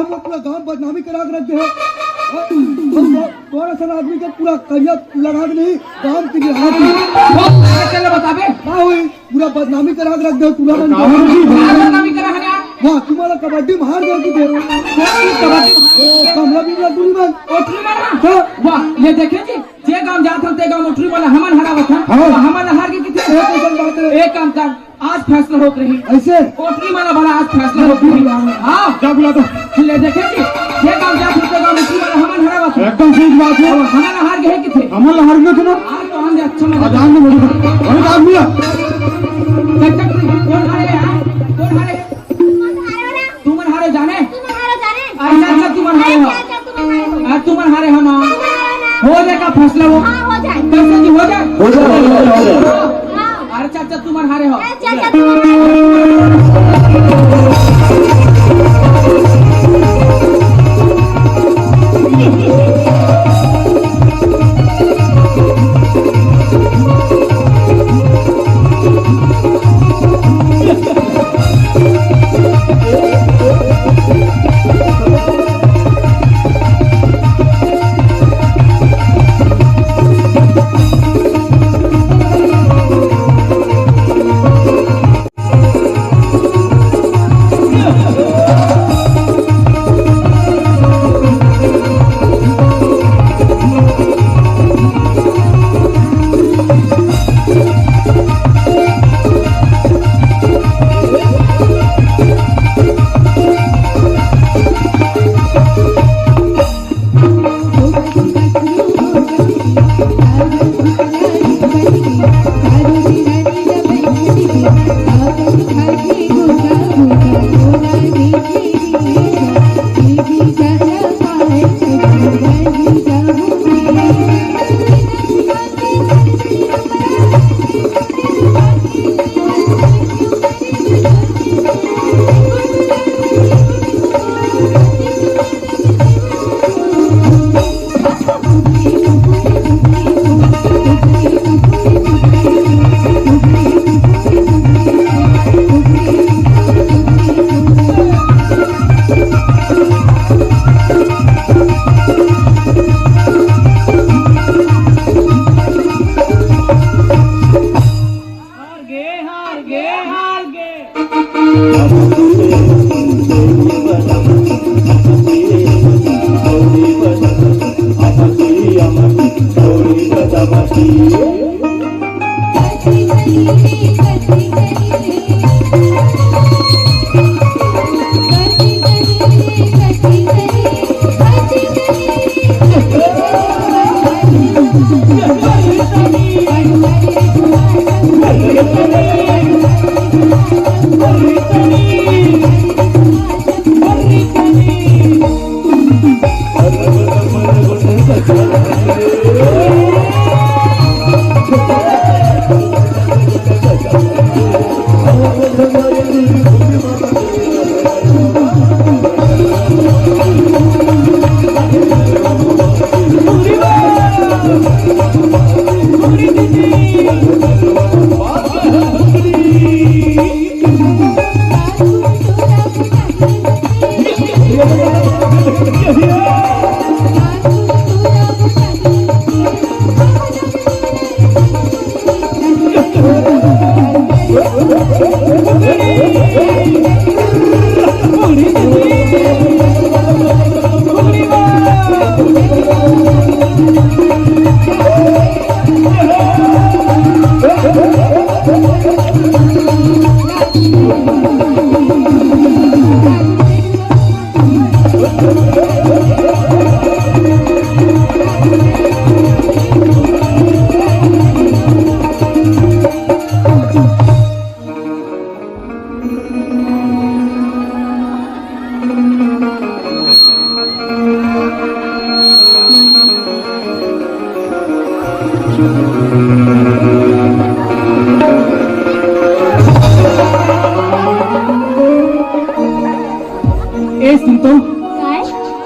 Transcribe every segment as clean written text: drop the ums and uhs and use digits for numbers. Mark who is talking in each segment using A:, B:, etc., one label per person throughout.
A: हम लोग पूरा गांव बदनामी करा के रख दे हम थोड़ा सा आदमी का पूरा करिया लगा के नहीं गांव के
B: चलो बताबे
A: ना हुई पूरा बदनामी करा के रख दे पूरा
B: बदनामी करा है यार
A: वाह तुम्हारा कबड्डी में हार गया कि दे कबड्डी कमरा भी दूरी में
B: ओटरी वाला वाह ये देखे जी जे गांव जात हम ते गांव ओटरी वाला हमन हरावत है हमन हार के किथे एक काम कर आज फैसला होत रही
A: ऐसे
B: ओटरी वाला बड़ा आज फैसला होत रही हां
A: क्या बुला दो
B: ले देखे जी जे गांव जात हम ते गांव ओटरी वाला हमन हरावत है
A: एकदम ठीक बात है
B: हमन हार गए किथे
A: हमन हार गए थे ना
B: आज तो हम अच्छा मजा
A: आजान में बोलो अरे आदमी
B: कौन हारे यार कौन हारे तुमन हारे जाने अच्छा तुमन हारे हो आज तुमन हारे हम हो जाएगा फैसला वो कैसे जी हो जाए अरे चाचा तुमन हारे हो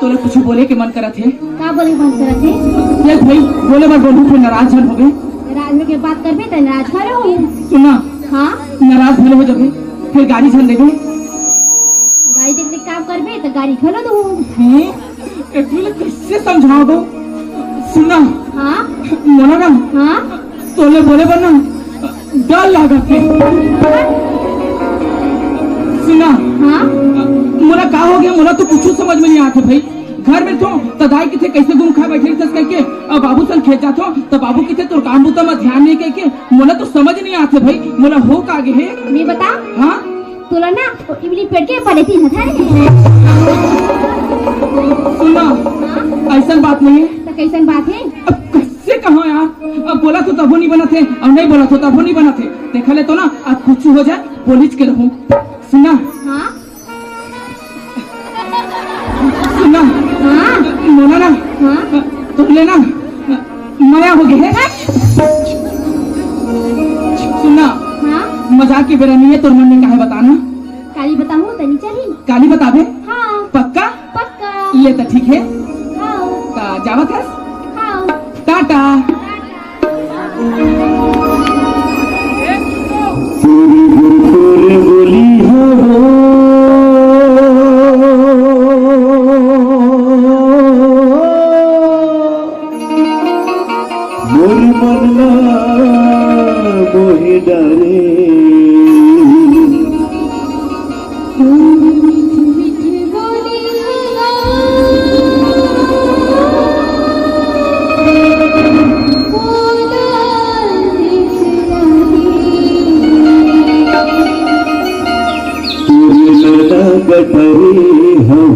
B: तोरा कुछ बोले के मन करत है
C: का बोले मन करत है
B: देख भाई बोले बार बोलू फिर नाराज हो गए
C: नाराज के बात करबे त नाराज करे हो
B: सुना
C: हां
B: नाराज भले हो जाबे फिर गाड़ी झल देबे
C: गाड़ी देख देख काम करबे तो गाड़ी खोलो दो।
B: एक मिनट कैसे समझाओ दो। सुना
C: हाँ
B: मोला ना
C: हाँ
B: तोले बोले बना डर लागत है। सुना
C: हाँ
B: मोला का हो गया, मोला तो कुछ समझ में नहीं आते भाई। घर में तो दाई किथे कैसे गुम खा बैठे तस कह के अब बाबू सन खेचा थो तो बाबू किथे तोर काम बुता में ध्यान नहीं कह के मोला तो समझ नहीं आते भाई। मोला हो का आगे है
C: मैं बता
B: हाँ
C: तोला ना इमली पेट के पड़े थी हथारे।
B: सुना
C: हाँ
B: ऐसा बात नहीं है।
C: तो कैसन बात है?
B: अब कैसे कहो यार, अब बोला तो तबो नहीं बना थे और नहीं बोला तो तबो नहीं बना थे। देखा ले तो ना अब कुछ हो जाए पुलिस के रहूं। सुना
C: हाँ
B: सुना
C: हाँ
B: मोला ना
C: हाँ
B: तुम लेना माया हो गई है। सुना
C: हाँ
B: मजाक की बेरा नहीं है, तोर मन में का है बताना।
C: काली बताऊँ तनी चली।
B: काली बताबे
C: हाँ
B: पक्का
C: पक्का
B: ये तो ठीक है।
C: हाँ
B: ता जावत है
C: हाँ
B: टाटा।
A: बोली मोर मनला मोहि डरे गठरी हूँ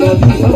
D: Thank you.